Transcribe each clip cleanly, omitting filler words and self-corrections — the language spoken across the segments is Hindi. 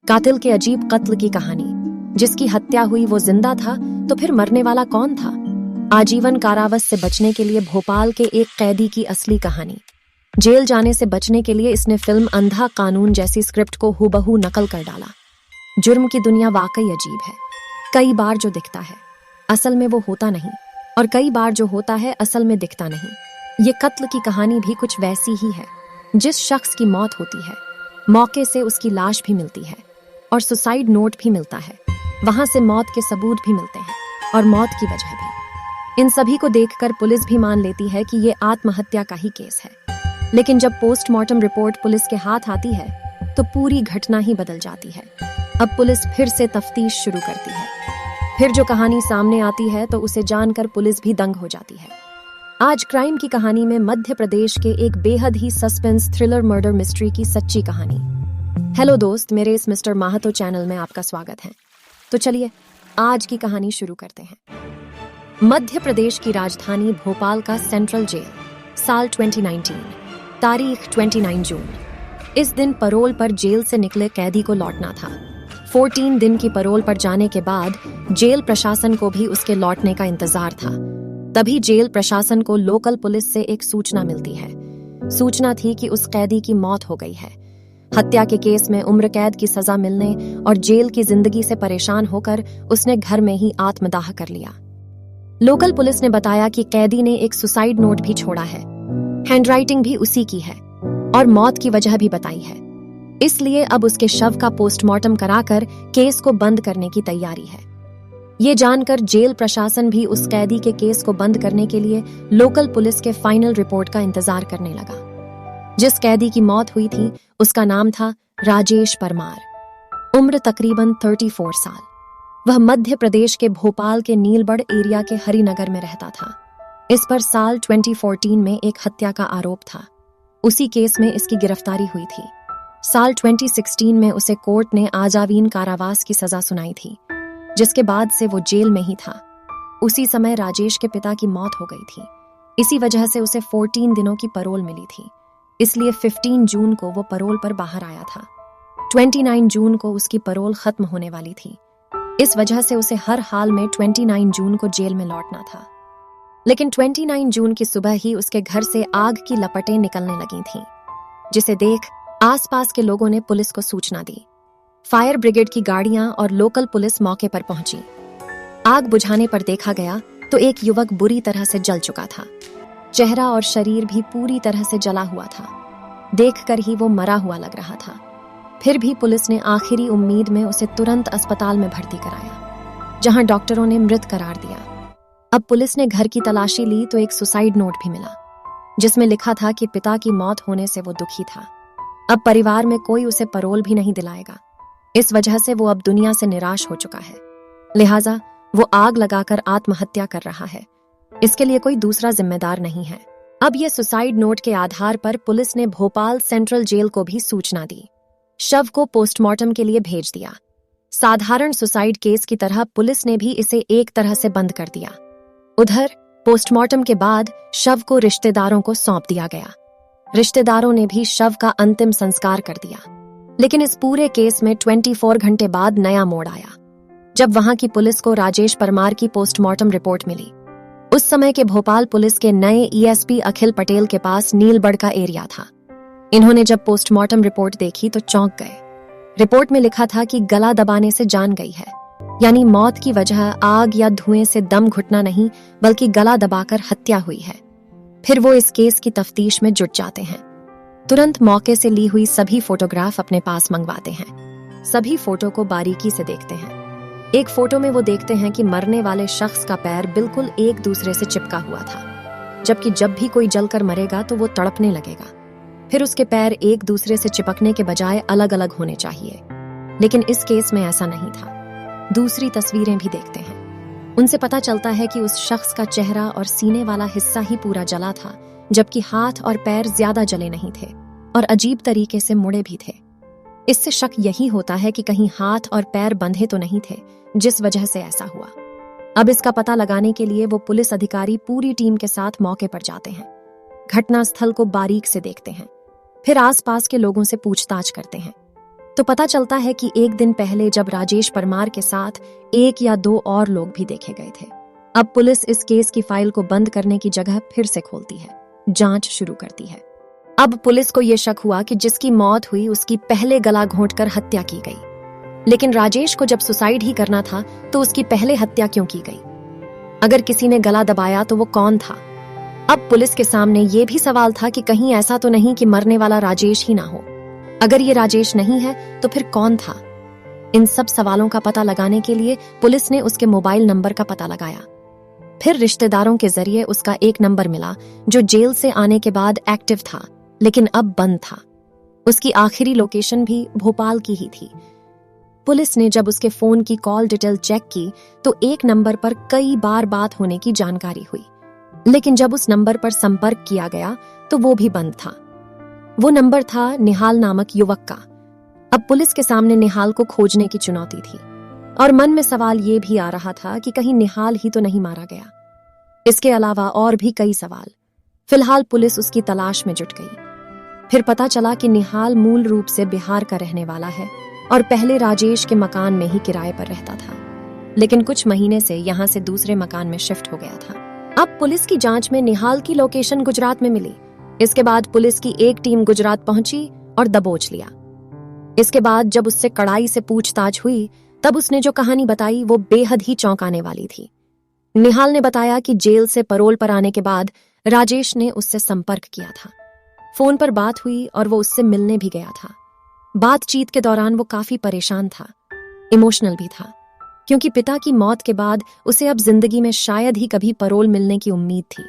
कातिल के अजीब कत्ल की कहानी। जिसकी हत्या हुई वो जिंदा था तो फिर मरने वाला कौन था? आजीवन कारावास से बचने के लिए भोपाल के एक कैदी की असली कहानी। जेल जाने से बचने के लिए इसने फिल्म अंधा कानून जैसी स्क्रिप्ट को हूबहू नकल कर डाला। जुर्म की दुनिया वाकई अजीब है। कई बार जो दिखता है असल में वो होता नहीं, और कई बार जो होता है असल में दिखता नहीं। ये कत्ल की कहानी भी कुछ वैसी ही है। जिस शख्स की मौत होती है मौके से उसकी लाश भी मिलती है और सुसाइड नोट भी मिलता है। वहां से मौत के सबूत भी मिलते हैं और मौत की वजह भी। इन सभी को देखकर पुलिस भी मान लेती है कि ये आत्महत्या का ही केस है। लेकिन जब पोस्टमार्टम रिपोर्ट पुलिस के हाथ आती है तो पूरी घटना ही बदल जाती है। अब पुलिस फिर से तफ्तीश शुरू करती है। फिर जो कहानी सामने आती है तो उसे जानकर पुलिस भी दंग हो जाती है। आज क्राइम की कहानी में मध्य प्रदेश के एक बेहद ही सस्पेंस थ्रिलर मर्डर मिस्ट्री की सच्ची कहानी। हेलो दोस्त, मेरे इस मिस्टर माहतो चैनल में आपका स्वागत है। तो चलिए आज की कहानी शुरू करते हैं। मध्य प्रदेश की राजधानी भोपाल का सेंट्रल जेल, साल 2019, तारीख 29 जून। इस दिन पैरोल पर जेल से निकले कैदी को लौटना था। 14 दिन की पैरोल पर जाने के बाद जेल प्रशासन को भी उसके लौटने का इंतजार था। तभी जेल प्रशासन को लोकल पुलिस से एक सूचना मिलती है। सूचना थी कि उस कैदी की मौत हो गई है। हत्या के केस में उम्र कैद की सजा मिलने और जेल की जिंदगी से परेशान होकर उसने घर में ही आत्मदाह कर लिया। लोकल पुलिस ने बताया कि कैदी ने एक सुसाइड नोट भी छोड़ा है। हैंडराइटिंग भी उसी की है और मौत की वजह भी बताई है। इसलिए अब उसके शव का पोस्टमार्टम कराकर केस को बंद करने की तैयारी है। ये जानकर जेल प्रशासन भी उस कैदी के केस को बंद करने के लिए लोकल पुलिस के फाइनल रिपोर्ट का इंतजार करने लगा। जिस कैदी की मौत हुई थी उसका नाम था राजेश परमार। उम्र तकरीबन 34 साल। वह मध्य प्रदेश के भोपाल के नीलबढ़ एरिया के हरिनगर में रहता था। इस पर साल 2014 में एक हत्या का आरोप था। उसी केस में इसकी गिरफ्तारी हुई थी। साल 2016 में उसे कोर्ट ने आजीवन कारावास की सजा सुनाई थी, जिसके बाद से वो जेल में ही था। उसी समय राजेश के पिता की मौत हो गई थी। इसी वजह से उसे 14 दिनों की पैरोल मिली थी। इसलिए 15 जून को वो पैरोल पर बाहर आया था। 29 जून को उसकी पैरोल खत्म होने वाली थी। इस वजह से उसे हर हाल में 29 जून को जेल में लौटना था। लेकिन 29 जून की सुबह ही उसके घर से आग की लपटें निकलने लगी थीं, जिसे देख आसपास के लोगों ने पुलिस को सूचना दी। फायर ब्रिगेड की गाड़ियां और लोकल पुलिस मौके पर पहुंची। आग बुझाने पर देखा गया तो एक युवक बुरी तरह से जल चुका था। चेहरा और शरीर भी पूरी तरह से जला हुआ था। देखकर ही वो मरा हुआ लग रहा था। फिर भी पुलिस ने आखिरी उम्मीद में उसे तुरंत अस्पताल में भर्ती कराया, जहां डॉक्टरों ने मृत करार दिया। अब पुलिस ने घर की तलाशी ली तो एक सुसाइड नोट भी मिला, जिसमें लिखा था कि पिता की मौत होने से वो दुखी था। अब परिवार में कोई उसे पैरोल भी नहीं दिलाएगा। इस वजह से वो अब दुनिया से निराश हो चुका है। लिहाजा वो आग लगाकर आत्महत्या कर रहा है। इसके लिए कोई दूसरा जिम्मेदार नहीं है। अब ये सुसाइड नोट के आधार पर पुलिस ने भोपाल सेंट्रल जेल को भी सूचना दी। शव को पोस्टमार्टम के लिए भेज दिया। साधारण सुसाइड केस की तरह पुलिस ने भी इसे एक तरह से बंद कर दिया। उधर पोस्टमार्टम के बाद शव को रिश्तेदारों को सौंप दिया गया। रिश्तेदारों ने भी शव का अंतिम संस्कार कर दिया। लेकिन इस पूरे केस में 24 घंटे बाद नया मोड़ आया, जब वहां की पुलिस को राजेश परमार की पोस्टमार्टम रिपोर्ट मिली। उस समय के भोपाल पुलिस के नए ईएसपी अखिल पटेल के पास नीलबढ़ का एरिया था। इन्होंने जब पोस्टमार्टम रिपोर्ट देखी तो चौंक गए। रिपोर्ट में लिखा था कि गला दबाने से जान गई है, यानी मौत की वजह आग या धुएं से दम घुटना नहीं बल्कि गला दबाकर हत्या हुई है। फिर वो इस केस की तफ्तीश में जुट जाते हैं। तुरंत मौके से ली हुई सभी फोटोग्राफ अपने पास मंगवाते हैं। सभी फोटो को बारीकी से देखते हैं। एक फोटो में वो देखते हैं कि मरने वाले शख्स का पैर बिल्कुल एक दूसरे से चिपका हुआ था, जबकि जब भी कोई जलकर मरेगा तो वो तड़पने लगेगा। फिर उसके पैर एक दूसरे से चिपकने के बजाय अलग अलग होने चाहिए, लेकिन इस केस में ऐसा नहीं था। दूसरी तस्वीरें भी देखते हैं। उनसे पता चलता है कि उस शख्स का चेहरा और सीने वाला हिस्सा ही पूरा जला था, जबकि हाथ और पैर ज्यादा जले नहीं थे और अजीब तरीके से मुड़े भी थे। इससे शक यही होता है कि कहीं हाथ और पैर बंधे तो नहीं थे, जिस वजह से ऐसा हुआ। अब इसका पता लगाने के लिए वो पुलिस अधिकारी पूरी टीम के साथ मौके पर जाते हैं। घटनास्थल को बारीक से देखते हैं। फिर आसपास के लोगों से पूछताछ करते हैं। तो पता चलता है कि एक दिन पहले जब राजेश परमार के साथ 1 या 2 और लोग भी देखे गए थे। अब पुलिस इस केस की फाइल को बंद करने की जगह फिर से खोलती है, जांच शुरू करती है। अब पुलिस को यह शक हुआ कि जिसकी मौत हुई उसकी पहले गला घोंटकर हत्या की गई, लेकिन राजेश को जब सुसाइड ही करना था तो उसकी पहले हत्या क्यों की गई? अगर किसी ने गला दबाया तो वो कौन था? अब पुलिस के सामने ये भी सवाल था कि कहीं ऐसा तो नहीं कि मरने वाला राजेश ही ना हो। अगर ये राजेश नहीं है तो फिर कौन था? इन सब सवालों का पता लगाने के लिए पुलिस ने उसके मोबाइल नंबर का पता लगाया। फिर रिश्तेदारों के जरिए उसका एक नंबर मिला जो जेल से आने के बाद एक्टिव था, लेकिन अब बंद था। उसकी आखिरी लोकेशन भी भोपाल की ही थी। पुलिस ने जब उसके फोन की कॉल डिटेल चेक की तो एक नंबर पर कई बार बात होने की जानकारी हुई, लेकिन जब उस नंबर पर संपर्क किया गया तो वो भी बंद था। वो नंबर था निहाल नामक युवक का। अब पुलिस के सामने निहाल को खोजने की चुनौती थी और मन में सवाल ये भी आ रहा था कि कहीं निहाल ही तो नहीं मारा गया। इसके अलावा और भी कई सवाल। फिलहाल पुलिस उसकी तलाश में जुट गई। फिर पता चला कि निहाल मूल रूप से बिहार का रहने वाला है और पहले राजेश के मकान में ही किराए पर रहता था, लेकिन कुछ महीने से यहाँ से दूसरे मकान में शिफ्ट हो गया था। अब पुलिस की जांच में निहाल की लोकेशन गुजरात में मिली। इसके बाद पुलिस की एक टीम गुजरात पहुंची और दबोच लिया। इसके बाद जब उससे कड़ाई से पूछताछ हुई तब उसने जो कहानी बताई वो बेहद ही चौंकाने वाली थी। निहाल ने बताया कि जेल से पैरोल पर आने के बाद राजेश ने उससे संपर्क किया था। फोन पर बात हुई और वो उससे मिलने भी गया था। बातचीत के दौरान वो काफी परेशान था, इमोशनल भी था, क्योंकि पिता की मौत के बाद उसे अब जिंदगी में शायद ही कभी पैरोल मिलने की उम्मीद थी।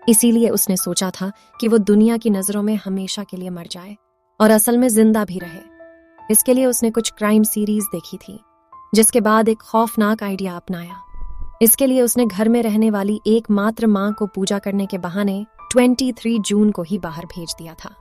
इसीलिए उसने सोचा था कि वो दुनिया की नजरों में हमेशा के लिए मर जाए और असल में जिंदा भी रहे। इसके लिए उसने कुछ क्राइम सीरीज देखी थी, जिसके बाद एक खौफनाक आइडिया अपनाया। इसके लिए उसने घर में रहने वाली एकमात्र मां को पूजा करने के बहाने 23 जून को ही बाहर भेज दिया था।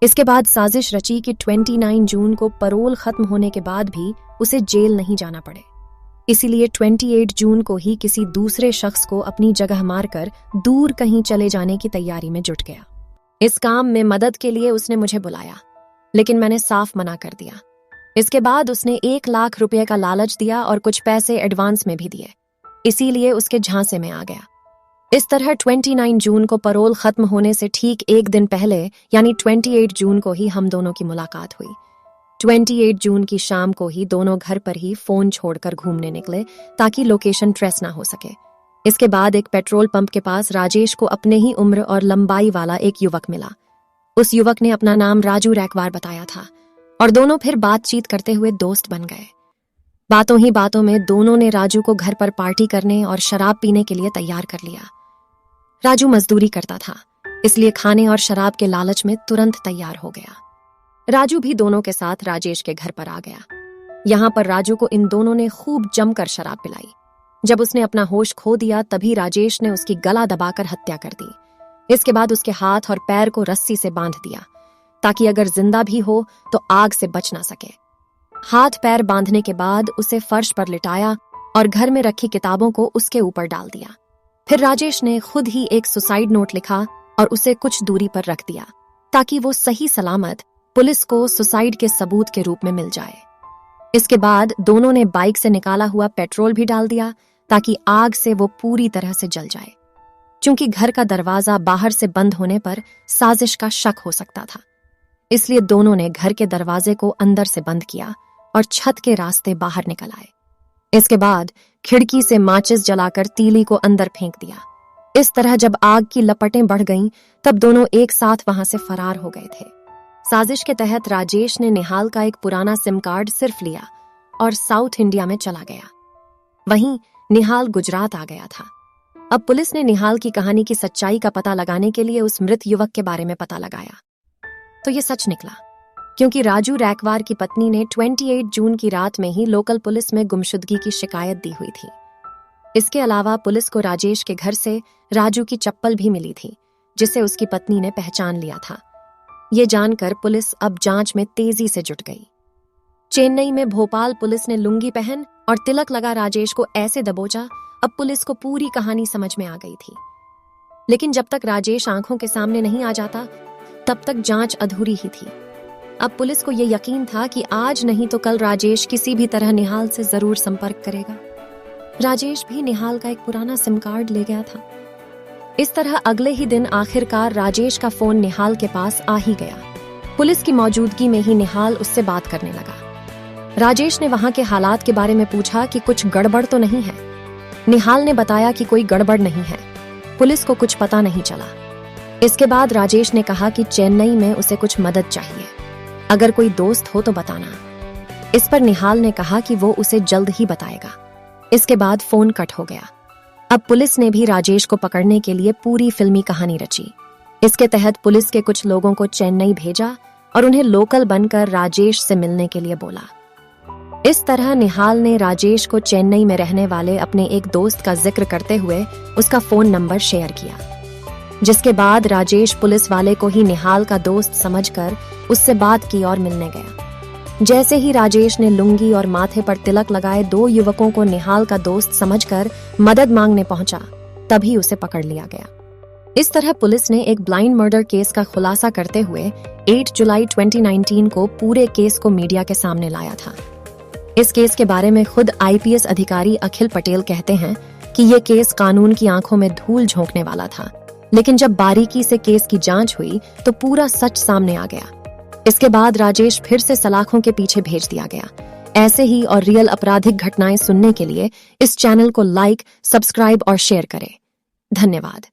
इसके बाद साजिश रची कि 29 जून को पैरोल खत्म होने के बाद भी उसे जेल नहीं जाना पड़े। इसीलिए 28 जून को ही किसी दूसरे शख्स को अपनी जगह मारकर दूर कहीं चले जाने की तैयारी में जुट गया। इस काम में मदद के लिए उसने मुझे बुलाया, लेकिन मैंने साफ मना कर दिया। इसके बाद उसने 1 लाख रुपए का लालच दिया और कुछ पैसे एडवांस में भी दिए, इसीलिए उसके झांसे में आ गया। इस तरह 29 जून को पैरोल खत्म होने से ठीक एक दिन पहले यानी 28 जून को ही हम दोनों की मुलाकात हुई। 28 जून की शाम को ही दोनों घर पर ही फोन छोड़कर घूमने निकले ताकि लोकेशन ट्रेस ना हो सके। इसके बाद एक पेट्रोल पंप के पास राजेश को अपने ही उम्र और लंबाई वाला एक युवक मिला। उस युवक ने अपना नाम राजू रैकवार बताया था और दोनों फिर बातचीत करते हुए दोस्त बन गए। बातों ही बातों में दोनों ने राजू को घर पर पार्टी करने और शराब पीने के लिए तैयार कर लिया। राजू मजदूरी करता था, इसलिए खाने और शराब के लालच में तुरंत तैयार हो गया। राजू भी दोनों के साथ राजेश के घर पर आ गया। यहाँ पर राजू को इन दोनों ने खूब जमकर शराब पिलाई। जब उसने अपना होश खो दिया तभी राजेश ने उसकी गला दबाकर हत्या कर दी। इसके बाद उसके हाथ और पैर को रस्सी से बांध दिया ताकि अगर जिंदा भी हो तो आग से बच ना सके। हाथ पैर बांधने के बाद उसे फर्श पर लिटाया और घर में रखी किताबों को उसके ऊपर डाल दिया। फिर राजेश ने खुद ही एक सुसाइड नोट लिखा और उसे कुछ दूरी पर रख दिया ताकि वो सही सलामत पुलिस को सुसाइड के सबूत के रूप में मिल जाए। इसके बाद दोनों ने बाइक से निकाला हुआ पेट्रोल भी डाल दिया ताकि आग से वो पूरी तरह से जल जाए। चूंकि घर का दरवाजा बाहर से बंद होने पर साजिश का शक हो सकता था, इसलिए दोनों ने घर के दरवाजे को अंदर से बंद किया और छत के रास्ते बाहर निकल आए। इसके बाद खिड़की से माचिस जलाकर तीली को अंदर फेंक दिया। इस तरह जब आग की लपटें बढ़ गईं, तब दोनों एक साथ वहां से फरार हो गए थे। साजिश के तहत राजेश ने निहाल का एक पुराना सिम कार्ड सिर्फ लिया और साउथ इंडिया में चला गया। वहीं निहाल गुजरात आ गया था। अब पुलिस ने निहाल की कहानी की सच्चाई का पता लगाने के लिए उस मृत युवक के बारे में पता लगाया, तो ये सच निकला, क्योंकि राजू रैकवार की पत्नी ने 28 जून की रात में ही लोकल पुलिस में गुमशुदगी की शिकायत दी हुई थी। इसके अलावा पुलिस को राजेश के घर से राजू की चप्पल भी मिली थी, जिसे उसकी पत्नी ने पहचान लिया था। ये जानकर पुलिस अब जांच में तेजी से जुट गई। चेन्नई में भोपाल पुलिस ने लुंगी पहन और तिलक लगा राजेश को ऐसे दबोचा, अब पुलिस को पूरी कहानी समझ में आ गई थी। लेकिन जब तक राजेश आंखों के सामने नहीं आ जाता, तब तक जांच अधूरी ही थी। अब पुलिस को यह यकीन था कि आज नहीं तो कल राजेश किसी भी तरह निहाल से जरूर संपर्क करेगा। राजेश भी निहाल का एक पुराना सिम कार्ड ले गया था। इस तरह अगले ही दिन आखिरकार राजेश का फोन निहाल के पास आ ही गया। पुलिस की मौजूदगी में ही निहाल उससे बात करने लगा। राजेश ने वहां के हालात के बारे में पूछा कि कुछ गड़बड़ तो नहीं है। निहाल ने बताया कि कोई गड़बड़ नहीं है, पुलिस को कुछ पता नहीं चला। इसके बाद राजेश ने कहा कि चेन्नई में उसे कुछ मदद चाहिए, अगर कोई दोस्त हो तो बताना। इस पर निहाल ने कहा कि वो उसे जल्द ही बताएगा। इसके बाद फोन कट हो गया। अब पुलिस ने भी राजेश को पकड़ने के लिए पूरी फिल्मी कहानी रची। इसके तहत पुलिस के कुछ लोगों को चेन्नई भेजा और उन्हें लोकल बनकर राजेश से मिलने के लिए बोला। इस तरह निहाल ने राजेश को चेन्नई में रहने वाले अपने एक दोस्त का जिक्र करते हुए उसका फोन नंबर शेयर किया, जिसके बाद राजेश पुलिस वाले को ही निहाल का दोस्त समझकर उससे बात की और मिलने गया। जैसे ही राजेश ने लुंगी और माथे पर तिलक लगाए 2 युवकों को निहाल का दोस्त समझकर मदद मांगने पहुंचा, तभी उसे पकड़ लिया गया। इस तरह पुलिस ने एक ब्लाइंड मर्डर केस का खुलासा करते हुए 8 जुलाई 2019 को पूरे केस को मीडिया के सामने लाया था। इस केस के बारे में खुद आईपीएस अधिकारी अखिल पटेल कहते हैं कि यह केस कानून की आंखों में धूल झोंकने वाला था, लेकिन जब बारीकी से केस की जांच हुई तो पूरा सच सामने आ गया। इसके बाद राजेश फिर से सलाखों के पीछे भेज दिया गया। ऐसे ही और रियल आपराधिक घटनाएं सुनने के लिए इस चैनल को लाइक, सब्सक्राइब और शेयर करें। धन्यवाद।